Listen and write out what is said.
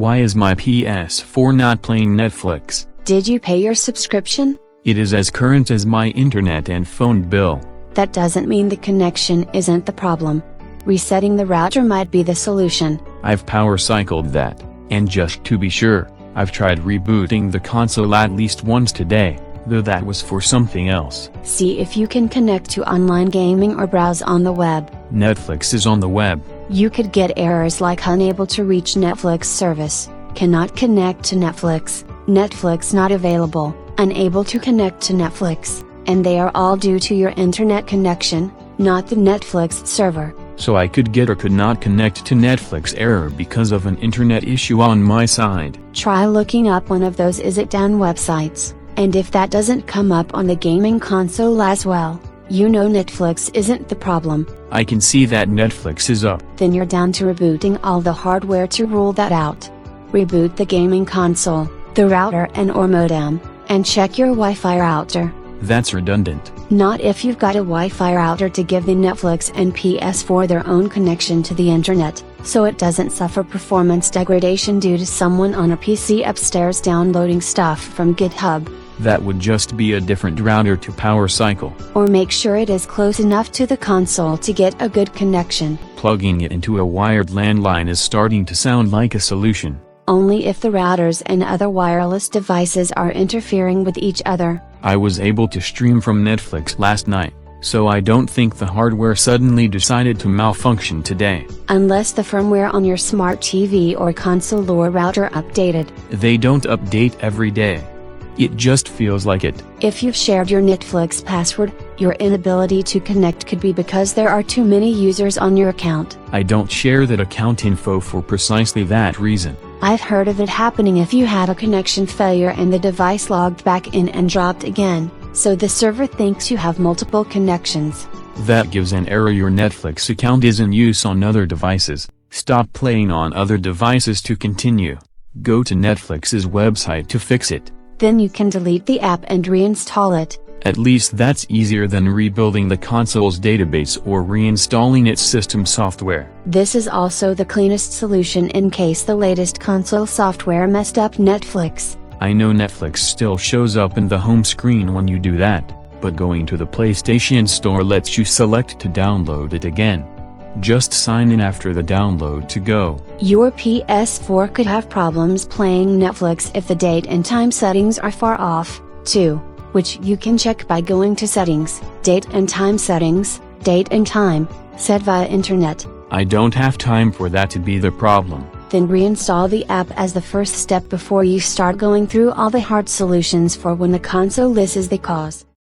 Why is my PS4 not playing Netflix? Did you pay your subscription? It is as current as my internet and phone bill. That doesn't mean the connection isn't the problem. Resetting the router might be the solution. I've power cycled that, and just to be sure, I've tried rebooting the console at least once today, though that was for something else. See if you can connect to online gaming or browse on the web. Netflix is on the web. You could get errors like unable to reach Netflix service, cannot connect to Netflix, Netflix not available, unable to connect to Netflix, and they are all due to your internet connection, not the Netflix server. So I could get or could not connect to Netflix error because of an internet issue on my side. Try looking up one of those is it down websites, and if that doesn't come up on the gaming console as well, you know Netflix isn't the problem. I can see that Netflix is up. Then you're down to rebooting all the hardware to rule that out. Reboot the gaming console, the router and/or modem, and check your Wi-Fi router. That's redundant. Not if you've got a Wi-Fi router to give the Netflix and PS4 their own connection to the internet, so it doesn't suffer performance degradation due to someone on a PC upstairs downloading stuff from GitHub. That would just be a different router to power cycle. Or make sure it is close enough to the console to get a good connection. Plugging it into a wired landline is starting to sound like a solution. Only if the routers and other wireless devices are interfering with each other. I was able to stream from Netflix last night, so I don't think the hardware suddenly decided to malfunction today. Unless the firmware on your smart TV or console or router updated. They don't update every day. It just feels like it. If you've shared your Netflix password, your inability to connect could be because there are too many users on your account. I don't share that account info for precisely that reason. I've heard of it happening if you had a connection failure and the device logged back in and dropped again, so the server thinks you have multiple connections. That gives an error your Netflix account is in use on other devices. Stop playing on other devices to continue. Go to Netflix's website to fix it. Then you can delete the app and reinstall it. At least that's easier than rebuilding the console's database or reinstalling its system software. This is also the cleanest solution in case the latest console software messed up Netflix. I know Netflix still shows up in the home screen when you do that, but going to the PlayStation Store lets you select to download it again. Just sign in after the download to go. Your PS4 could have problems playing Netflix if the date and time settings are far off, too, which you can check by going to Settings, Date and Time Settings, Date and Time, set via Internet. I don't have time for that to be the problem. Then reinstall the app as the first step before you start going through all the hard solutions for when the console is the cause.